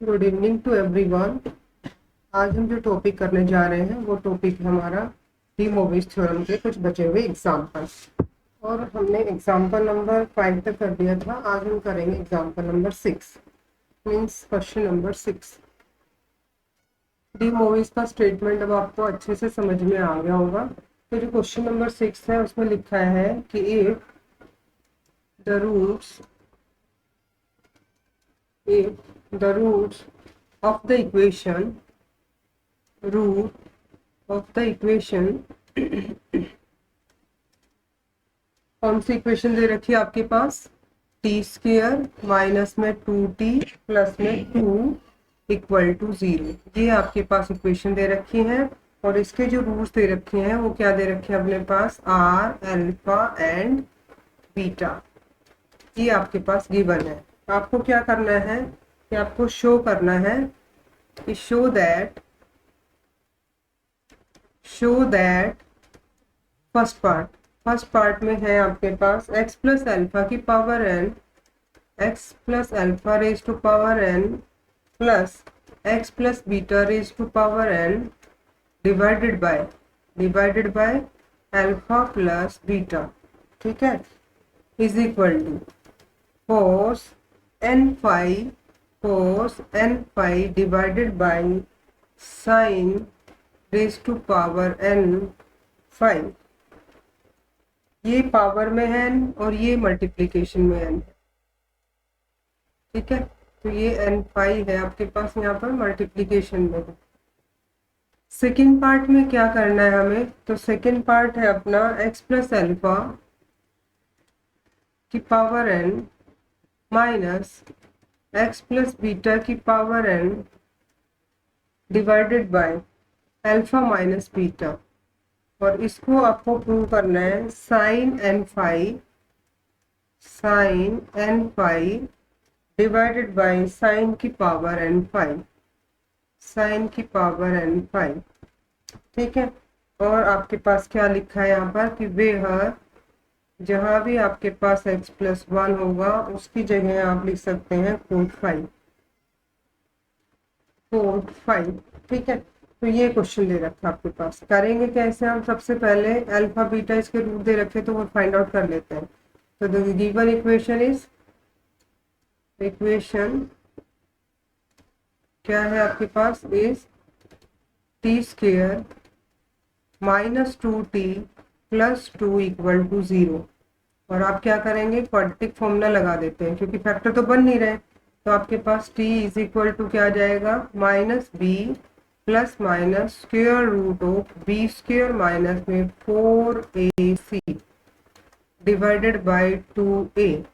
Good evening to everyone. आज हम जो टॉपिक करने जा रहे हैं वो टॉपिक है हमारा डी मोविस थ्योरम के कुछ बचे हुए एग्जाम्पल। और हमने एग्जाम्पल नंबर 5 तक कर दिया था। आज हम करेंगे example number 6, means question number 6। De Moivre's का स्टेटमेंट अब आपको अच्छे से समझ में आ गया होगा। तो जो क्वेश्चन नंबर 6 है उसमें लिखा है कि if the roots of the equation root of the equation कौन सी इक्वेशन दे रखी है आपके पास? टी स्क्वेयर माइनस में 2t प्लस में 2 इक्वल टू 0। ये आपके पास इक्वेशन दे रखी है और इसके जो रूट्स दे रखे हैं वो क्या दे रखे हैं अपने पास? R, alpha and beta. ये आपके पास गिवन है। आपको क्या करना है कि आपको शो करना है कि शो दैट फर्स्ट पार्ट में है आपके पास x प्लस अल्फा की power n, x plus alpha raise to power n plus x plus beta raise to power n divided by alpha plus beta. ठीक है, is equal to cos n phi divided by sine raise to power n phi. ये power में है n और ये multiplication में n है। ठीक है, तो ये n फाई है आपके पास यहाँ पर मल्टीप्लिकेशन में है। सेकेंड पार्ट में क्या करना है हमें? तो सेकेंड पार्ट है अपना x प्लस अल्फा की power n minus x plus beta की power n divided by alpha minus beta. और इसको आपको प्रूव करना है sine n phi divided by sine की पावर n फाई। ठीक है, और आपके पास क्या लिखा है यहाँ पर कि वेयर जहां भी आपके पास x प्लस 1 होगा उसकी जगह आप लिख सकते हैं कोड फाइव। ठीक है, तो ये क्वेश्चन दे रखा आपके पास। करेंगे कैसे हम? सबसे पहले अल्फा बीटा इसके रूट दे रखे तो वो फाइंड आउट कर लेते हैं। तो द गिवन इक्वेशन क्या है आपके पास? Is t square minus 2t plus 2 equal to 0। और आप क्या करेंगे? क्वाड्रेटिक फॉर्मूला लगा देते हैं क्योंकि फैक्टर तो बन नहीं रहे। तो आपके पास t इज इक्वल टू क्या आ जाएगा? Minus b plus minus square root of b square minus में 4ac डिवाइडेड बाय 2a।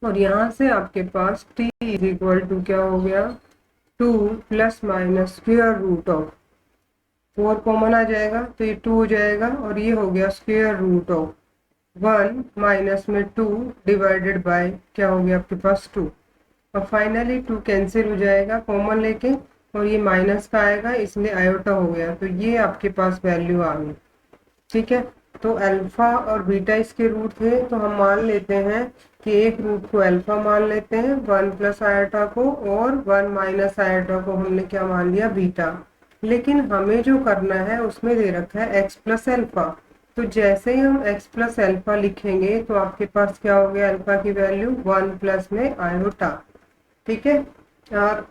और यहाँ से आपके पास t इज इक्वल टू क्या हो गया? 2 plus minus square root of 4 common आ जाएगा तो ये 2 हो जाएगा और ये हो गया स्क्वेयर रूट ऑफ 1 माइनस में 2 डिवाइडेड बाय क्या हो गया आपके पास 2। और फाइनली 2 कैंसिल हो जाएगा कॉमन लेके और ये माइनस का आएगा इसलिए आयोटा हो गया। तो ये आपके पास वैल्यू आ गई। ठीक है, तो अल्फा और बीटा इसके रूट थे तो हम मान लेते हैं कि एक रूट को अल्फा मान लेते हैं 1 प्लस आयोटा को, और 1 माइनस आयोटा को हमने क्या मान लिया? बीटा। लेकिन हमें जो करना है उसमें दे रखा है x प्लस अल्फा। तो जैसे ही हम x प्लस अल्फा लिखेंगे तो आपके पास क्या हो गया? अल्फा की वैल्यू 1 प्लस में आयोटा। ठीक है, और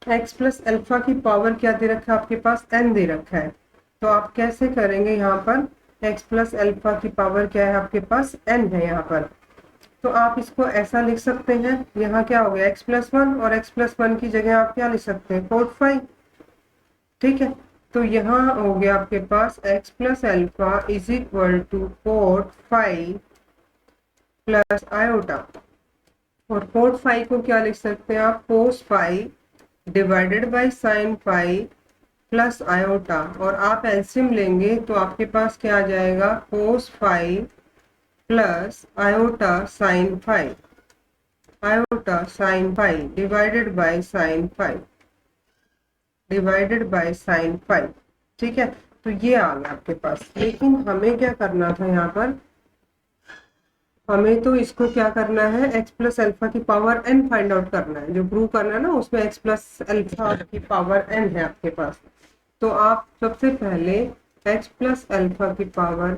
x प्लस अल्फा की पावर क्या दे रखा है आपके पास? n दे रखा है। तो आप कैसे करेंगे? यहाँ पर x प्लस अल्फा की पावर क्या है आपके पास? n है यहाँ पर। तो आप इसको ऐसा लिख सकते हैं, यहाँ क्या हो गया? x प्लस 1 और x प्लस 1 की जगह आप क्या लिख सकते हैं? कोड 5। ठीक है, तो यहाँ हो गया आपके पास x plus alpha is equal to code 5 plus iota. और कोड 5 को क्या लिख सकते हैं आप? Cos 5 divided by sine 5 plus iota. और आप एलसीएम लेंगे तो आपके पास क्या आ जाएगा? कोस 5 plus iota sign 5 divided by sine 5। ठीक है, तो ये आ गया आपके पास। लेकिन हमें क्या करना था यहाँ पर? हमें तो इसको क्या करना है, x प्लस अल्फा की पावर n फाइंड आउट करना है। जो प्रूव करना है ना उसमें x प्लस अल्फा की पावर n है आपके पास। तो आप सबसे पहले x प्लस अल्फा की पावर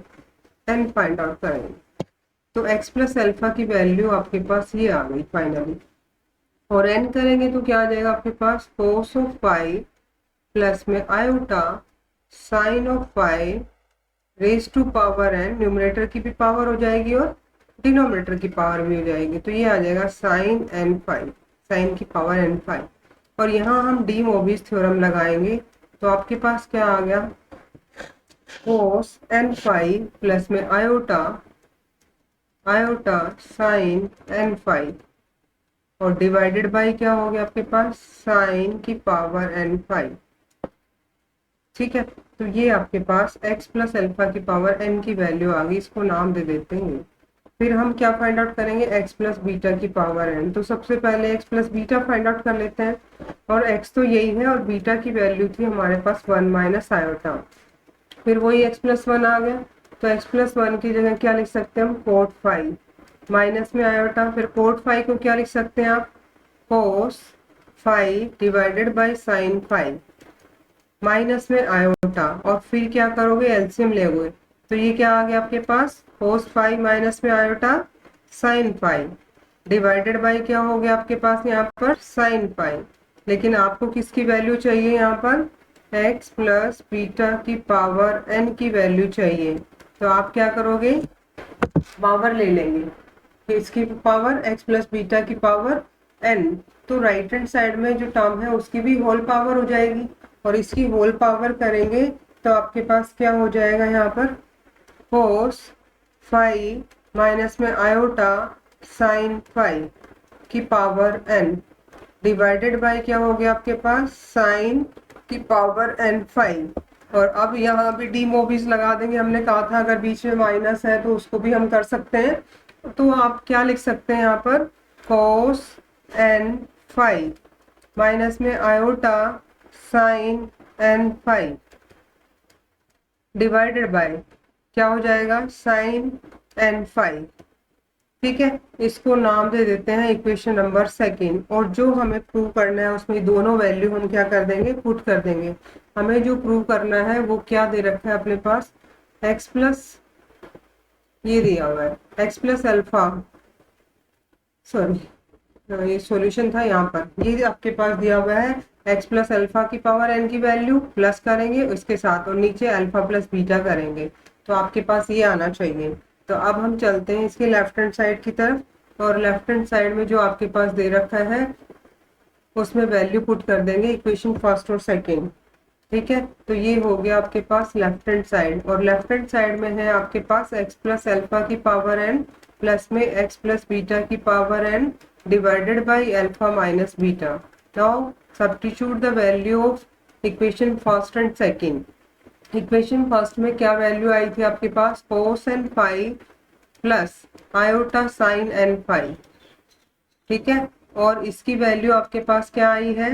n फाइंड आउट करेंगे। तो x प्लस अल्फा की वैल्यू आपके पास ये आ गई फाइनली, और n करेंगे तो क्या आ जाएगा आपके पास, कोस ऑफ फाई प्लस में iota sine of phi raise to power n, numerator की भी पावर हो जाएगी और डिनोमिनेटर की पावर भी हो जाएगी। तो ये आ जाएगा साइन n फाइव, साइन की पावर n फाइव। और यहाँ हम डी मोबिस थ्योरम लगाएंगे। तो आपके पास क्या आ गया, कोस n फाइव प्लस में iota iota sine n five और डिवाइडेड बाय क्या हो गया आपके पास, साइन की पावर n फाइव। ठीक है, तो ये आपके पास x प्लस अल्फा की पावर n की वैल्यू आ गई। इसको नाम दे देते हैं। फिर हम क्या फाइंड आउट करेंगे, x प्लस बीटा की पावर n। तो सबसे पहले x plus beta find out कर लेते हैं। और x तो यही है और बीटा की वैल्यू थी हमारे पास 1 माइनस आयोटा। फिर वही x प्लस वन आ गया। तो x प्लस वन की जगह क्या लिख सकते हैं हम, कोट फाइव माइनस में आयोटा। फिर कोट फाइव को क्या लिख सकते हैं आप, cos five divided by sine five minus में आयोटा। और फिर क्या करोगे, एलसीएम लोगे। तो ये क्या आ गया आपके पास, कोस फाइव माइनस में iota sign five divided by क्या हो गया आपके पास यहाँ पर, साइन फाइव। लेकिन आपको किसकी वैल्यू चाहिए यहाँ पर, x प्लस बीटा की पावर n की वैल्यू चाहिए। तो आप क्या करोगे, पावर ले लेंगे कि इसकी पावर x प्लस बीटा की पावर n। तो राइट हैंड साइड में जो टर्म है उसकी भी होल पावर हो जाएगी और इसकी होल पावर करेंगे तो आपके पास क्या हो जाएगा यहाँ पर, कोस फाइव माइनस में आयोटा साइन फाइव की पावर n डिवाइडेड बाय क्या हो गया आपके पास, साइन की पावर n फाइव। और अब यहाँ भी डी मोबिस लगा देंगे। हमने कहा था अगर बीच में माइनस है तो उसको भी हम कर सकते हैं। तो आप क्या लिख सकते हैं यहाँ पर, कोस n फाइव माइनस में iota sign n five divided by क्या हो जाएगा, साइन n फाइव। ठीक है, इसको नाम दे देते हैं इक्वेशन नंबर सेकेंड। और जो हमें प्रूव करना है उसमें दोनों वैल्यू हम क्या कर देंगे, पुट कर देंगे। हमें जो प्रूव करना है वो क्या दे रखा है अपने पास, x प्लस, ये दिया हुआ है x प्लस अल्फा, सॉरी ये सॉल्यूशन था यहाँ पर, ये आपके पास दिया हुआ है x प्लस अल्फा की पावर n की वैल्यू प्लस करेंगे उसके साथ और नीचे अल्फा प्लस बीटा करेंगे। तो आपके पास ये आना चाहिए। तो अब हम चलते हैं इसके लेफ्ट हैंड साइड की तरफ। और लेफ्ट हैंड साइड में जो आपके पास दे रखा है उसमें वैल्यू पुट कर देंगे इक्वेशन फर्स्ट और सेकेंड। ठीक है, तो ये हो गया आपके पास लेफ्ट हैंड साइड। और लेफ्ट हैंड साइड में है आपके पास x प्लस अल्फा की पावर n प्लस में x प्लस बीटा की power n divided by alpha minus beta. Now substitute the value of equation first and second. Equation first में क्या वैल्यू आई थी आपके पास, कोस n five plus iota sign n five. ठीक है, और इसकी वैल्यू आपके पास क्या आई है,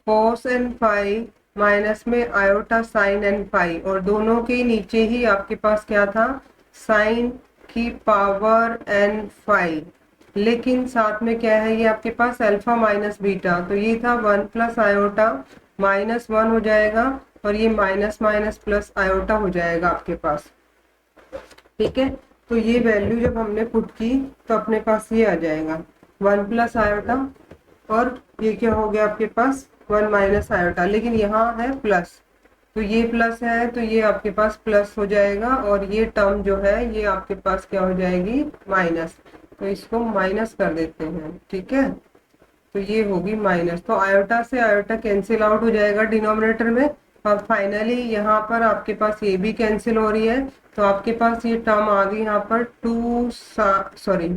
कोस n फाइव माइनस में आयोटा साइन n फाइव। और दोनों के नीचे ही आपके पास क्या था, साइन की पावर n फाइव। लेकिन साथ में क्या है, ये आपके पास अल्फा माइनस बीटा। तो ये था 1 प्लस आयोटा माइनस 1 हो जाएगा और ये माइनस माइनस प्लस आयोटा हो जाएगा आपके पास। ठीक है, तो ये वैल्यू जब हमने पुट की तो अपने पास ये आ जाएगा 1 प्लस आयोटा और ये क्या हो गया आपके पास 1 माइनस आयोटा। लेकिन यहाँ है प्लस, तो ये प्लस है तो ये आपके पास प्लस हो जाएगा और ये टर्म जो है ये आपके पास क्या हो जाएगी माइनस। तो इसको माइनस कर देते हैं। ठीक है, तो ये होगी माइनस। तो आयोटा से आयोटा कैंसिल आउट हो जाएगा डिनोमिनेटर में। और फाइनली यहाँ पर आपके पास ये भी कैंसिल हो रही है। तो आपके पास ये टर्म आ गई यहाँ पर सॉरी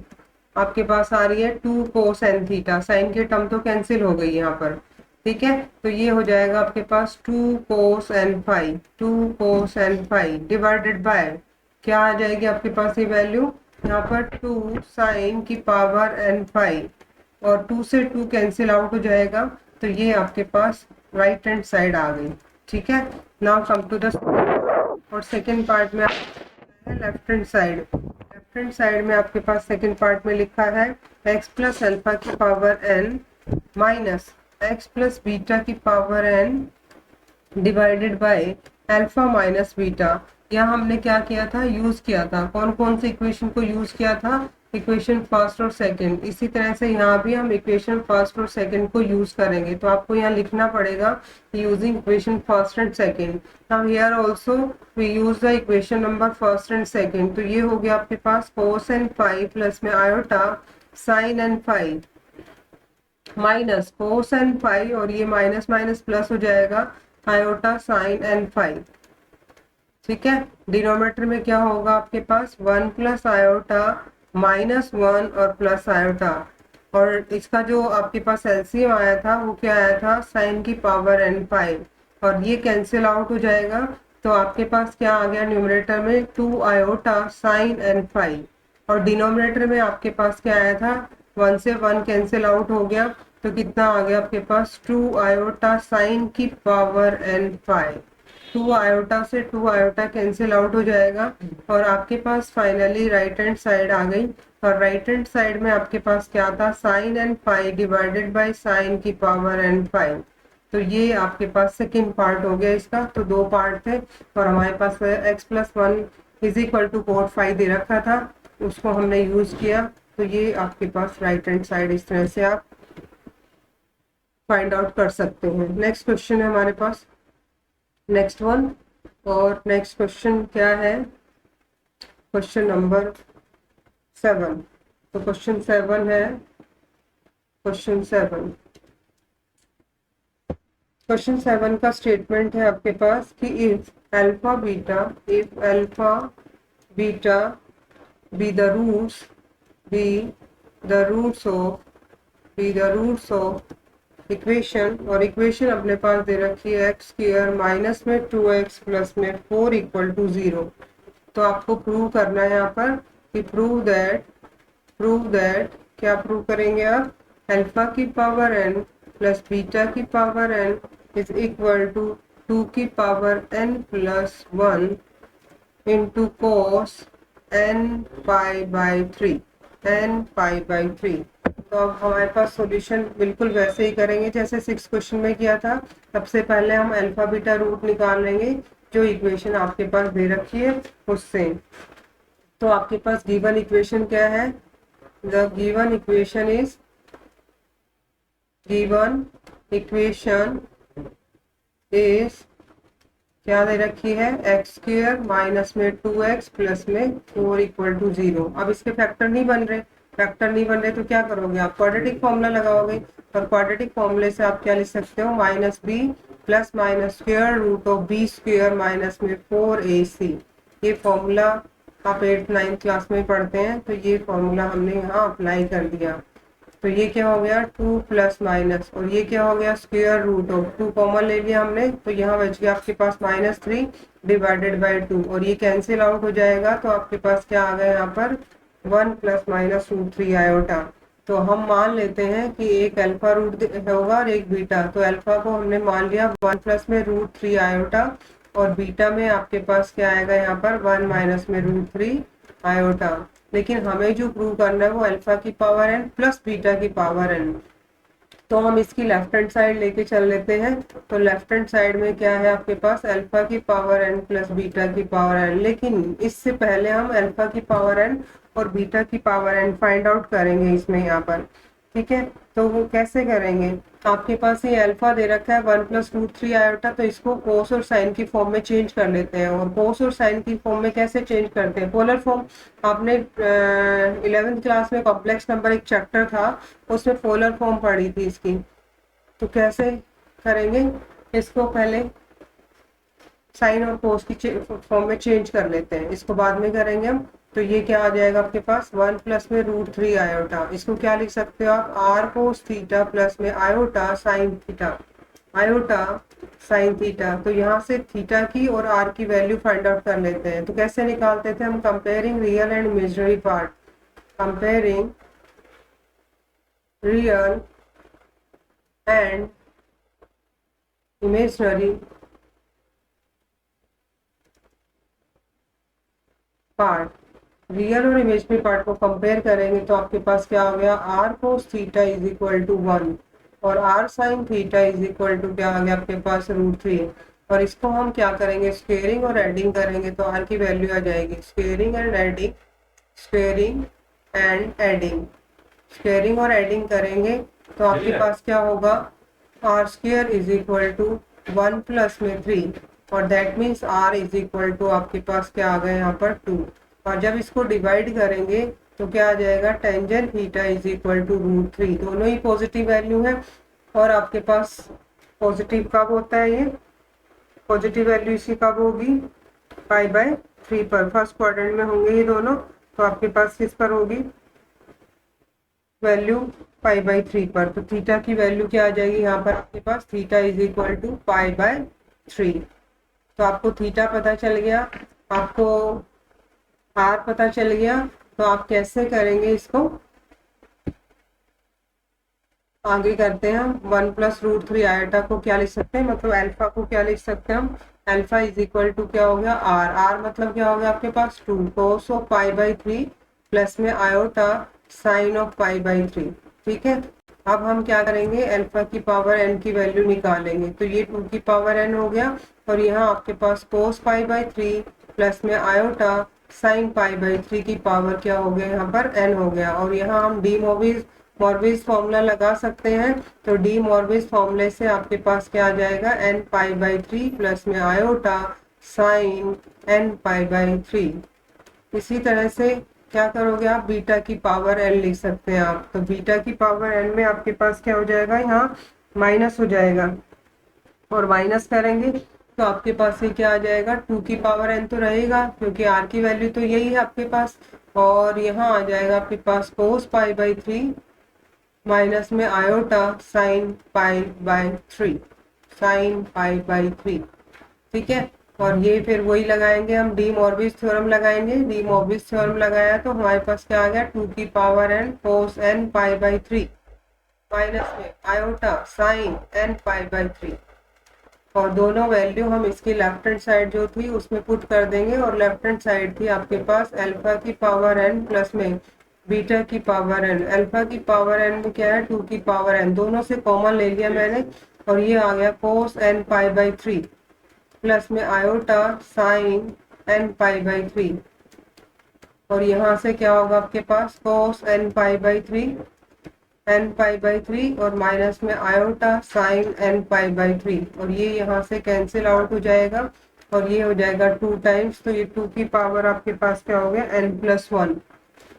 आपके पास आ रही है 2 कोस एन थीटा। साइन की टर्म तो कैंसिल हो गई यहाँ पर। ठीक है, तो ये हो जाएगा आपके पास 2 cos n five, 2 cos n five divided by क्या आ जाएगी आपके पास ये वैल्यू, यहाँ पर 2 साइन की पावर एन फाइव और 2 से 2 कैंसिल आउट हो जाएगा। तो ये आपके पास राइट हैंड साइड आ गई। ठीक है, नाउ कम टू द और सेकेंड पार्ट में left hand side. Left left hand side में आपके पास सेकंड पार्ट में लिखा है x प्लस अल्फा की power n minus x plus beta की power n divided by alpha minus beta. यहाँ हमने क्या किया था, यूज किया था, कौन कौन से इक्वेशन को यूज किया था, इक्वेशन फर्स्ट और सेकंड। इसी तरह से यहाँ भी हम इक्वेशन फर्स्ट और सेकंड को यूज करेंगे। तो आपको यहाँ लिखना पड़ेगा using equation first and second. Now here also we use the equation number first and second. तो ये हो गया आपके पास cos एन फाई प्लस में iota sine n phi minus cos n phi, और ये माइनस माइनस प्लस हो जाएगा आयोटा साइन एन फाई। ठीक है, डिनोमिनेटर में क्या होगा आपके पास 1 प्लस आयोटा माइनस 1 और प्लस आयोटा, और इसका जो आपके पास एलसीएम आया था वो क्या आया था, साइन की पावर एन फाइव, और ये कैंसिल आउट हो जाएगा। तो आपके पास क्या आ गया न्यूमरेटर में 2 आयोटा साइन एन फाइव, और डिनोमिनेटर में आपके पास क्या आया था 1 से 1 कैंसिल आउट हो गया। तो कितना आ गया आपके पास 2 आयोटा साइन की पावर एन फाइव। 2 आयोटा से 2 आयोटा कैंसिल आउट हो जाएगा, और आपके पास फाइनली राइट हैंड साइड आ गई। और राइट हैंड साइड में आपके पास क्या था, sine n five divided by sine की पावर एन फाइव। तो ये आपके पास सेकेंड पार्ट हो गया इसका। तो दो पार्ट थे, और हमारे पास x plus one is equal to cot five दे रखा था, उसको हमने यूज किया। तो ये आपके पास राइट हैंड साइड इस तरह से आप फाइंड आउट कर सकते हैं। नेक्स्ट क्वेश्चन है हमारे पास, नेक्स्ट वन। और नेक्स्ट क्वेश्चन क्या है, क्वेश्चन नंबर 7। तो क्वेश्चन 7 है, क्वेश्चन 7, क्वेश्चन 7 का स्टेटमेंट है आपके पास कि if alpha beta be the roots of equation, और इक्वेशन अपने पास दे रखी है एक्स स्क्वायर माइनस में 2x प्लस में 4 इक्वल टू 0। तो आपको प्रूव करना है यहाँ पर कि प्रूव दैट क्या प्रूव करेंगे आप, अल्फा की पावर n प्लस बीटा की power n is equal to 2 की power n plus 1 into cos n pi by 3। तो अब हमारे पास सॉल्यूशन बिल्कुल वैसे ही करेंगे जैसे 6 क्वेश्चन में किया था। सबसे पहले हम अल्फा बीटा रूट निकाल लेंगे जो इक्वेशन आपके पास दे रखी है उससे। तो आपके पास गिवन इक्वेशन क्या है, द गिवन इक्वेशन इज क्या दे रखी है, एक्स स्क्वायर माइनस में 2x प्लस में 4 इक्वल टू 0। अब इसके फैक्टर नहीं बन रहे, तो क्या करोगे आप, क्वाड्रेटिक फॉर्मूला लगाओगे। और क्वाड्रेटिक फॉर्मूले से आप क्या लिख सकते हो, minus b plus minus square root of b square minus में 4ac। ये फॉर्मूला आप 8th-9th क्लास में पढ़ते हैं। तो ये फॉर्मूला हमने यहाँ अप्लाई कर दिया। तो ये क्या हो गया 2 प्लस माइनस, और ये क्या हो गया स्क्वायर रूट ऑफ 2 कॉमन ले लिया हमने, तो यहाँ बच गया आपके पास -3 डिवाइडेड बाय 2, और ये कैंसिल आउट हो जाएगा। तो आपके पास क्या आ गया यहाँ पर 1 प्लस माइनस रूट 3 आयोटा। तो हम मान लेते हैं कि एक अल्फा रूट होगा और एक बीटा। तो अल्फा को हमने मान लिया 1 प्लस में रूट 3 आयोटा, और बीटा में आपके पास क्या आएगा यहाँ पर 1 माइनस में रूट 3 आयोटा। लेकिन हमें जो प्रूव करना है वो अल्फा की पावर n प्लस बीटा की पावर n। तो हम इसकी लेफ्ट हैंड साइड लेके चल लेते हैं। तो लेफ्ट हैंड साइड में क्या है आपके पास अल्फा की पावर n प्लस बीटा की पावर n, लेकिन इससे पहले हम अल्फा की पावर n और बीटा की पावर n फाइंड आउट करेंगे इसमें यहाँ पर। ठीक है, तो वो कैसे करेंगे, आपके पास ये अल्फा दे रखा है 1 प्लस रूट 3 आयोटा, तो इसको कोस और साइन की फॉर्म में चेंज कर लेते हैं। और कोस और साइन की फॉर्म में कैसे चेंज करते हैं, पोलर फॉर्म। आपने 11th क्लास में कॉम्प्लेक्स नंबर एक चैप्टर था, उसमें पोलर फॉर्म पढ़ी थी इसकी। तो कैसे करेंगे, इसको पहले साइन और कोस की फॉर्म में चेंज कर लेते हैं, इसको बाद में करेंगे हम। तो ये क्या आ जाएगा आपके पास 1 प्लस में रूट 3 आयोटा। इसको क्या लिख सकते हो आप, आर कोस थीटा प्लस में आयोटा साइन थीटा। तो यहाँ से थीटा की और आर की वैल्यू फाइंड आउट कर लेते हैं। तो कैसे निकालते थे हम, comparing real and imaginary part, comparing real and imaginary part. Real और इमेजिनरी पार्ट को कंपेयर करेंगे तो आपके पास क्या हो गया, r cos theta is equal to 1 और r sine theta is equal to क्या आ गया आपके पास √3। और इसको हम क्या करेंगे, स्क्वेयरिंग और एडिंग करेंगे तो आर की वैल्यू आ जाएगी, squaring and adding, squaring and adding, squaring और एडिंग करेंगे तो आपके पास क्या होगा, r square is equal to 1 plus में 3 और that means r is equal to आपके पास क्या आ गया यहाँ पर 2। और जब इसको डिवाइड करेंगे तो क्या आ जाएगा, tangent theta is equal to √3, दोनों ही पॉजिटिव वैल्यू है। और आपके पास पॉजिटिव कब होता है, ये पॉजिटिव वैल्यू इसी कब होगी, π/3 पर, फर्स्ट क्वाड्रेंट में होंगे ये दोनों। तो आपके पास किस पर होगी वैल्यू, π/3 पर। तो थीटा की वैल्यू क्या आ जाएगी यहाँ पर आपके पास, थीटा इज इक्वल टू π/3। तो आपको थीटा पता चल गया, आपको आर पता चल गया। तो आप कैसे करेंगे इसको, आगे करते हैं। 1 प्लस √3 आयोटा को क्या लिख सकते हैं, मतलब अल्फा को क्या लिख सकते हैं हम, अल्फा इज इक्वल टू क्या हो गया, आर, आर मतलब क्या हो गया आपके पास 2 कोस ऑफ π/3 प्लस में आयोटा साइन ऑफ π/3। ठीक है, अब हम क्या करेंगे, अल्फा की पावर n की वैल्यू निकालेंगे। तो ये 2 की पावर n हो गया और यहाँ आपके पास कोस π/3 प्लस में आयोटा साइन π/3 की पावर क्या हो गया, यहाँ पर n हो गया। और यहाँ हम डी मॉर्विस फॉर्मूला लगा सकते हैं। तो डी मॉर्विस फॉर्मूले से आपके पास क्या आ जाएगा, n π/3 प्लस में आयोटा साइन n π/3। इसी तरह से क्या करोगे आप, बीटा की पावर n लिख सकते हैं आप। तो बीटा की पावर n में आपके पास क्या हो जाएगा, यहाँ माइनस हो जाएगा और माइनस करेंगे तो आपके पास ये क्या आ जाएगा, 2 की पावर n तो रहेगा क्योंकि r की वैल्यू तो यही है आपके पास। और यहाँ आ जाएगा आपके पास कोस π/3 माइनस में आयोटा साइन π/3, साइन π/3। ठीक है, और ये फिर वही लगाएंगे हम, डी मॉर्विस थ्योरम लगाएंगे। डी मॉर्विस थ्योरम लगाया तो हमारे पास क्या आ गया, 2 की पावर n कोस n π/3 माइनस में आयोटा साइन n π/3। और दोनों वैल्यू हम इसकी लेफ्ट हैंड साइड जो थी उसमें पुट कर देंगे। और लेफ्ट हैंड साइड थी आपके पास अल्फा की पावर n प्लस में बीटा की पावर n। अल्फा की पावर n में क्या है, 2 की पावर n, दोनों से कॉमन ले लिया मैंने और ये आ गया कोस n π/3 प्लस में आयोटा साइन n π/3। और यहाँ से क्या होगा आपके पास, कोस n π/3 और माइनस में आयोटा साइन n π/3 और ये यहाँ से कैंसिल आउट हो जाएगा और ये हो जाएगा 2 टाइम्स। तो ये 2 की पावर आपके पास क्या हो गया, n+1,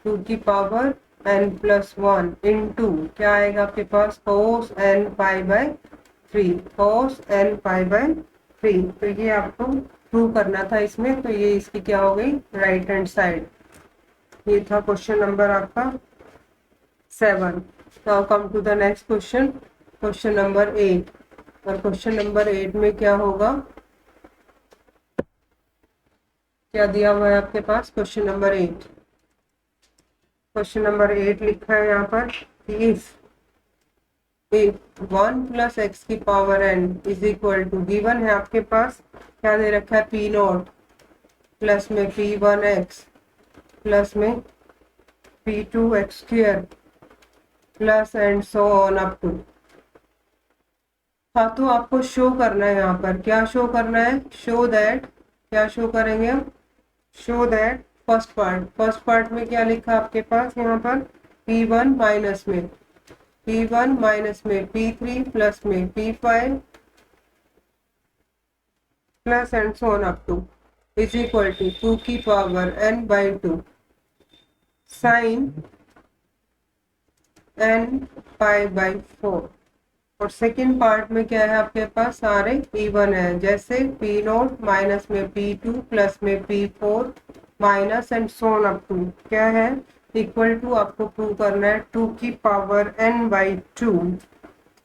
2 की पावर n+1 इंटू क्या आएगा आपके पास, कोस n π/3, कोस n π/3। तो ये आपको प्रूव करना था इसमें। तो ये इसकी क्या हो गई, राइट हैंड साइड। ये था क्वेश्चन नंबर आपका 7। Now come to the next question, question number 8। और क्वेश्चन नंबर 8 में क्या होगा, क्या दिया हुआ है आपके पास, क्वेश्चन नंबर 8। क्वेश्चन नंबर 8 लिखा है यहाँ पर, इफ 1 प्लस एक्स की power n is equal to, given है आपके पास क्या दे रखा है, p0 प्लस में p1x प्लस में p2x² plus and so on up to. हाँ, तो आपको शो करना है यहाँ पर, क्या शो करना है, शो दैट, क्या शो करेंगे हम, शो दैट फर्स्ट पार्ट में क्या लिखा आपके पास यहाँ पर, p1 माइनस में p3 प्लस में p5 plus and so on up to is equal to 2 की पावर n/2 साइन n π/4। और सेकेंड पार्ट में क्या है आपके पास, सारे इवन है, जैसे p0 माइनस में p2 प्लस में p4 minus and so on up to क्या है, इक्वल टू आपको प्रूव करना है 2 की पावर n/2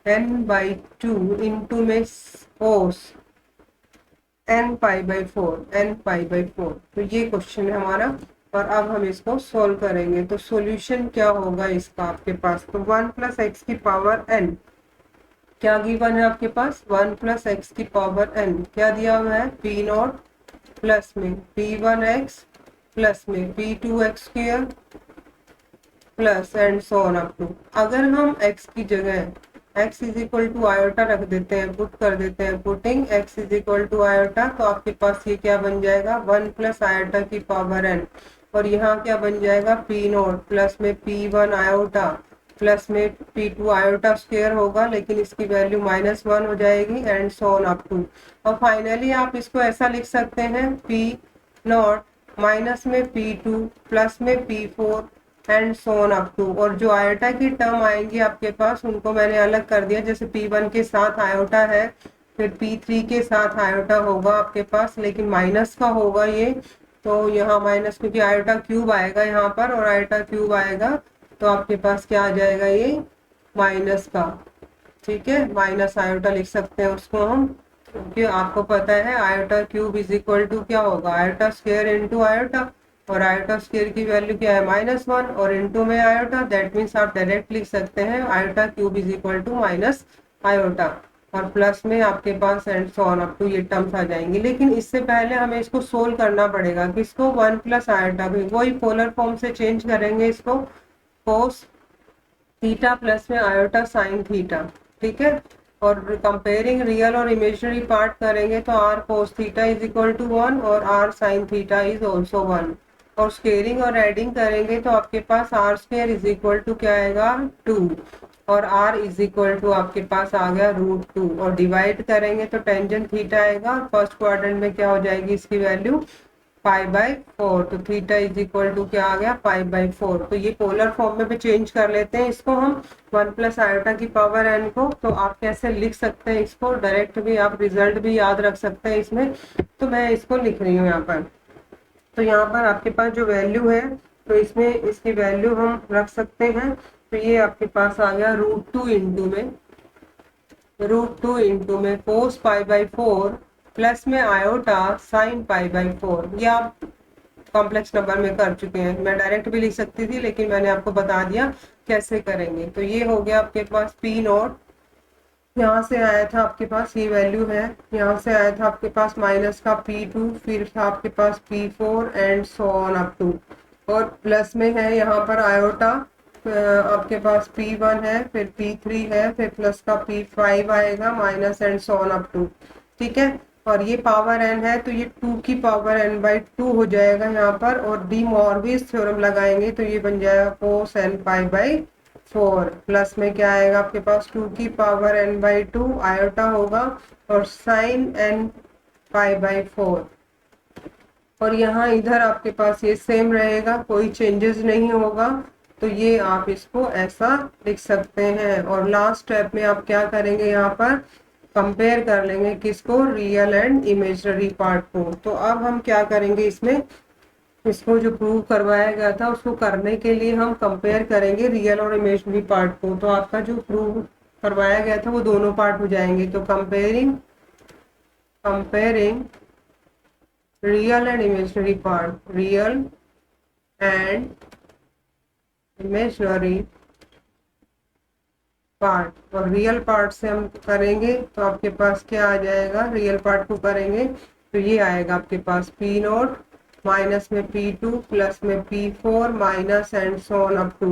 इंटू में कोस n π/4। तो ये क्वेश्चन है हमारा और अब हम इसको सोल्व करेंगे। तो सॉल्यूशन क्या होगा इसका आपके पास, तो 1 प्लस एक्स की पावर n, क्या गिवन है आपके पास, 1 प्लस एक्स की पावर n, क्या दिया हुआ है, p0 प्लस में p1x प्लस में p2x² plus and so on up to. अगर हम x की जगह x is equal to iota रख देते हैं, पुट कर देते हैं, putting x is equal to iota, तो आपके पास ये क्या बन जाएगा 1 प्लस आयोटा की पावर n, और यहाँ क्या बन जाएगा p0 प्लस में p1 आयोटा प्लस में p2 आयोटा स्क्वायर होगा, लेकिन इसकी वैल्यू -1 हो जाएगी and so on up to. और फाइनली आप इसको ऐसा लिख सकते हैं p0 माइनस में p2 प्लस में p4 and so on up to. और जो आयोटा की टर्म आएंगी आपके पास उनको मैंने अलग कर दिया, जैसे p1 के साथ आयोटा है, फिर p3 के साथ आयोटा होगा आपके पास, लेकिन माइनस का होगा ये, तो यहाँ माइनस क्योंकि आयोटा क्यूब आएगा यहाँ पर और आयोटा क्यूब आएगा, तो आपके पास क्या आ जाएगा ये माइनस का। ठीक है, माइनस आयोटा लिख सकते हैं उसको हम, क्योंकि आपको पता है iota cube is equal to क्या होगा आयोटा स्क्वायर इंटू आयोटा, और आयोटा स्क्वायर की वैल्यू क्या है -1 और इंटू में आयोटा, दैट मीन्स आप डायरेक्ट लिख सकते हैं iota cube is equal to minus iota, और प्लस में आपके पास and so on up to ये टर्म्स आ जाएंगी। लेकिन इससे पहले हमें इसको सोल्व करना पड़ेगा, किसको 1 प्लस आयोटा भी, वही पोलर फॉर्म से चेंज करेंगे इसको, कोस थीटा प्लस में आयोटा साइन थीटा। ठीक है, और कंपेयरिंग रियल और इमेजिनरी पार्ट करेंगे तो r cos theta is equal to 1 और r sin theta is also 1, और स्केयरिंग और एडिंग करेंगे तो आपके पास r square is equal to क्या आएगा 2, और r इज इक्वल टू आपके पास आ गया √2, और डिवाइड करेंगे तो टेंजेंट थीटा आएगा, और फर्स्ट क्वाड्रेंट में क्या हो जाएगी इसकी वैल्यू π/4, तो थीटा इज इक्वल टू क्या आ गया π/4। तो ये पोलर फॉर्म में भी चेंज कर लेते हैं इसको हम 1 प्लस आयोटा की पावर n को। तो आप कैसे लिख सकते हैं इसको डायरेक्ट भी, आप रिजल्ट भी याद रख सकते हैं इसमें, तो मैं इसको लिख रही हूँ यहाँ पर। तो यहाँ पर आपके पास जो वैल्यू है तो इसमें इसकी वैल्यू हम रख सकते हैं, तो ये आपके पास आ गया √2 इंटू में cos π/4 प्लस में आयोटा साइन π/4। ये आप कॉम्प्लेक्स नंबर में कर चुके हैं, मैं डायरेक्ट भी लिख सकती थी लेकिन मैंने आपको बता दिया कैसे करेंगे। तो ये हो गया आपके पास p0, यहाँ से आया था आपके पास ये वैल्यू है, यहाँ से आया था आपके पास माइनस का p2, फिर था आपके पास p4 and so on up to, और प्लस में है यहाँ पर आयोटा, आपके पास p1 है, फिर p3 है, फिर प्लस का p5 आएगा, minus and so on up to. ठीक है, और ये पावर n है तो ये 2 की पावर n/2 हो जाएगा यहाँ पर, और डी मॉर्विस थ्योरम लगाएंगे तो ये बन जाएगा cos n π/4, प्लस में क्या आएगा आपके पास 2 की पावर n/2 आयोटा होगा, और साइन n π/4, और यहाँ इधर आपके पास ये सेम रहेगा, कोई चेंजेस नहीं होगा, तो ये आप इसको ऐसा लिख सकते हैं। और लास्ट स्टेप में आप क्या करेंगे यहाँ पर कंपेयर कर लेंगे किसको रियल एंड इमेजिनरी पार्ट को। तो अब हम क्या करेंगे इसमें, इसको जो प्रूव करवाया गया था उसको करने के लिए हम कंपेयर करेंगे रियल और इमेजिनरी पार्ट को, तो आपका जो प्रूव करवाया गया था वो दोनों पार्ट हो जाएंगे। तो comparing real and imaginary part, real and imaginary part, और रियल पार्ट से हम करेंगे तो आपके पास क्या आ जाएगा, रियल पार्ट को करेंगे तो ये आएगा आपके पास p0 माइनस में p2 प्लस में p4 minus and so on up to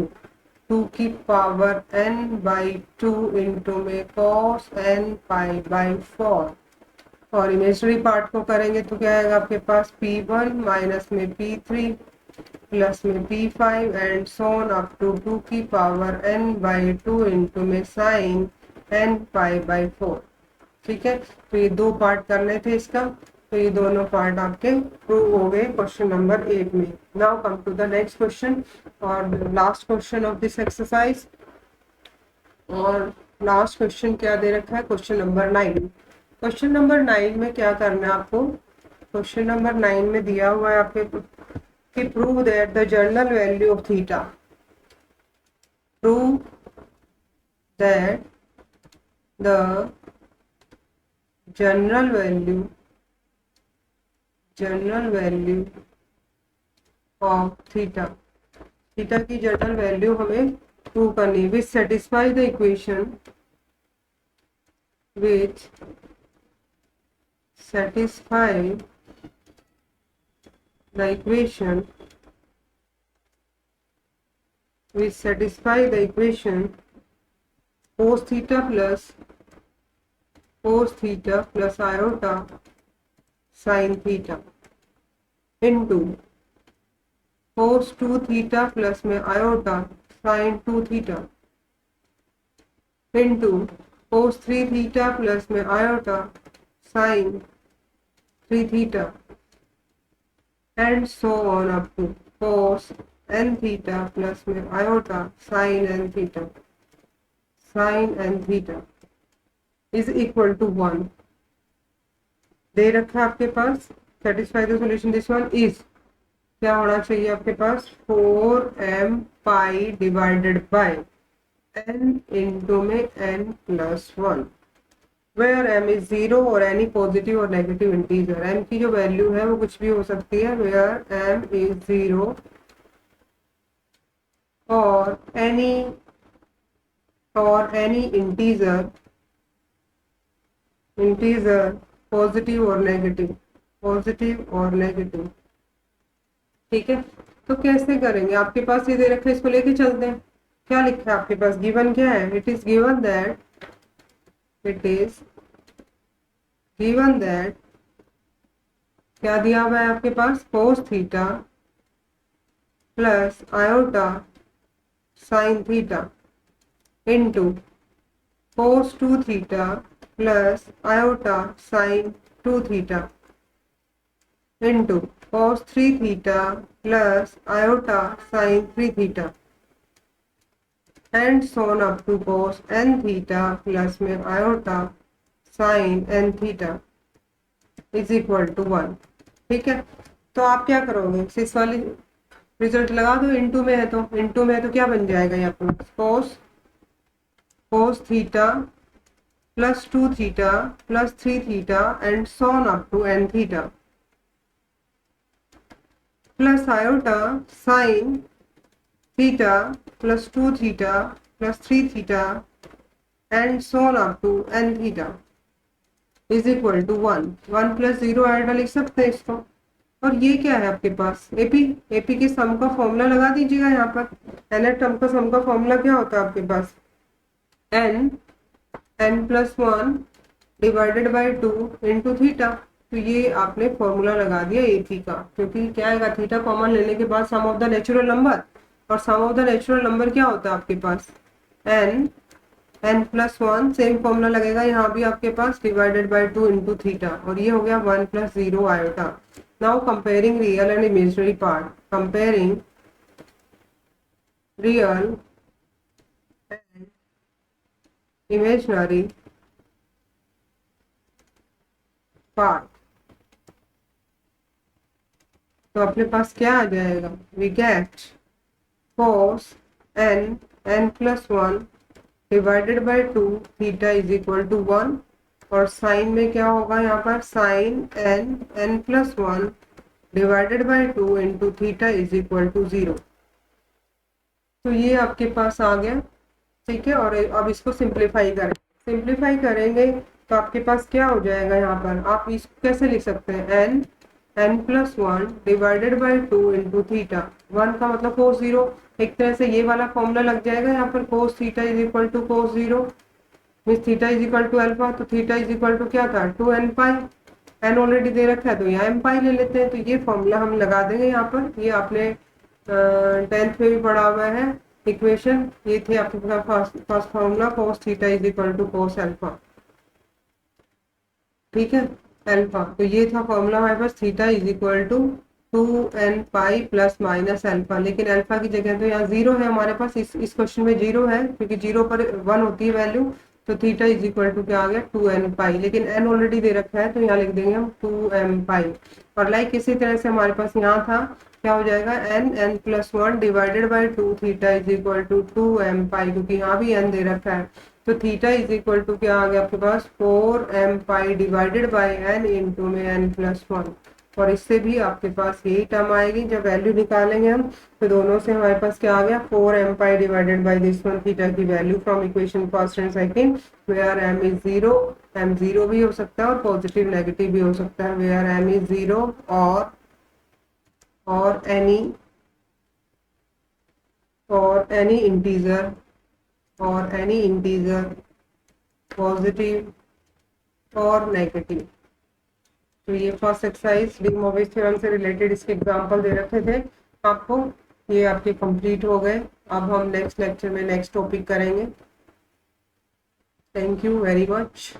2 की पावर n/2 इंटू में cos n π/4, और इमेजिनरी पार्ट को करेंगे तो क्या आएगा आपके पास p1 माइनस में p3 प्लस में p5 and so on up to 2 की पावर n/2 इंटू में साइन n π/4। ठीक है, तो ये दो पार्ट करने थे इसका, तो ये दोनों पार्ट आपके प्रूव हो गए क्वेश्चन नंबर 8 में। Now come to the next question और last question of this exercise. और लास्ट क्वेश्चन क्या दे रखा है, क्वेश्चन नंबर 9। क्वेश्चन नंबर 9 में क्या करना है आपको, क्वेश्चन नंबर 9 में दिया हुआ है आपके कि prove that the general value of theta, prove that the general value of theta की जनरल वैल्यू हमें प्रूव करनी है विच satisfy the equation the equation which satisfy the equation cos theta plus iota sin theta into cos 2 theta plus में iota sin 2 theta into cos 3 theta plus में iota sin 3 theta and so on up to cos n theta plus में iota sin n theta is equal to 1 दे रखा है आपके पास। Satisfy the solution this one is क्या होना चाहिए आपके पास 4m pi divided by n into में n plus 1 where m is 0 और एनी पॉजिटिव और नेगेटिव इंटीजर। m की जो वैल्यू है वो कुछ भी हो सकती है वेयर m इज 0 और एनी इंटीजर पॉजिटिव और नेगेटिव। ठीक है, तो कैसे करेंगे? आपके पास ये दे रखा है, इसको लेके चलते हैं। क्या लिखा है आपके पास? गिवन क्या है? इट इज गिवन दैट क्या दिया हुआ है आपके पास? cos theta plus iota sin theta into cos 2 theta plus iota sin 2 theta into cos 3 theta plus iota sin 3 theta and so on up to cos n theta plus में iota sin n theta is equal to 1। ठीक है, तो आप क्या करोगे? इस वाली result लगा दो। इंटू में है तो क्या बन जाएगा यहाँ पर? cos theta plus 2 theta plus 3 theta and so on up to n theta plus iota sine theta plus 2 theta plus 3 theta and so on up to n theta is equal to 1 plus 0 iota लिख सकते हैं इसको। और ये क्या है आपके पास? AP के सम का फॉर्मूला लगा दीजिएगा यहाँ पर। एन टर्म का सम का फॉर्मूला क्या होता है आपके पास? n plus 1 divided by 2 into theta. तो ये आपने फॉर्मूला लगा दिया एपी का, क्योंकि क्या आएगा? थीटा कॉमन लेने के बाद sum of the natural number, और sum of the natural number क्या होता है आपके पास? n प्लस 1 सेम फॉर्मूला लगेगा यहाँ भी आपके पास, डिवाइडेड बाई 2 इंटू थीटा, और ये हो गया 1 plus 0 iota. Now comparing real and imaginary part, comparing real and imaginary part. तो अपने पास क्या आ जाएगा? We get cos n plus 1 divided by 2 theta is equal to 1, और साइन में क्या होगा यहाँ पर? Sine n plus 1 divided by 2 into theta is equal to 0। तो ये आपके पास आ गया। ठीक है, और अब इसको सिंप्लीफाई करेंगे तो आपके पास क्या हो जाएगा? यहाँ पर आप इसको कैसे लिख सकते हैं? n plus 1 divided by 2 into theta, 1 का मतलब cos 0। एक तरह से ये वाला फॉर्मूला लग जाएगा यहाँ पर, cos theta is equal to cos 0 means theta is equal to alpha. तो थीटा इज इक्वल टू क्या था? 2n पाई। n ऑलरेडी दे रखा है तो यहाँ m पाई ले लेते हैं। तो ये फॉर्मूला हम लगा देंगे यहाँ पर। ये आपने 10th में भी पढ़ा हुआ है इक्वेशन। ये थे आपके पास first formula, cos theta is equal to cos alpha. ठीक है, अल्फा। तो ये था फॉर्मूला हमारे पास, theta is equal to 2n pi plus minus alpha. लेकिन अल्फा की जगह तो यहाँ 0 है हमारे पास, इस क्वेश्चन में 0 है, क्योंकि 0 पर 1 होती है वैल्यू। तो थीटा इज इक्वल टू क्या आ गया? 2n पाई। लेकिन n ऑलरेडी दे रखा है तो यहाँ लिख देंगे हम 2m पाई। और लाइक इसी तरह से हमारे पास यहाँ था, क्या हो जाएगा? n plus 1 divided by 2 theta is equal to 2m pi, क्योंकि यहाँ भी n दे रखा है। तो थीटा इज इक्वल टू क्या आ गया आपके पास? 4m pi divided by n into में n प्लस 1। और इससे भी आपके पास यही टर्म आएगी। जब वैल्यू निकालेंगे हम तो दोनों से हमारे पास क्या आ गया? 4m pi divided by this one theta की value from equation first and second, where m is 0। m 0 भी हो सकता है और पॉजिटिव नेगेटिव भी हो सकता है, वेयर m इज 0 और और एनी इंटीजर पॉजिटिव और नेगेटिव। तो ये फर्स्ट एक्सरसाइज डी मोविस थ्योरम से रिलेटेड इसके एग्जांपल दे रखे थे आपको, ये आपके कंप्लीट हो गए। अब हम नेक्स्ट लेक्चर में नेक्स्ट टॉपिक करेंगे। Thank you very much.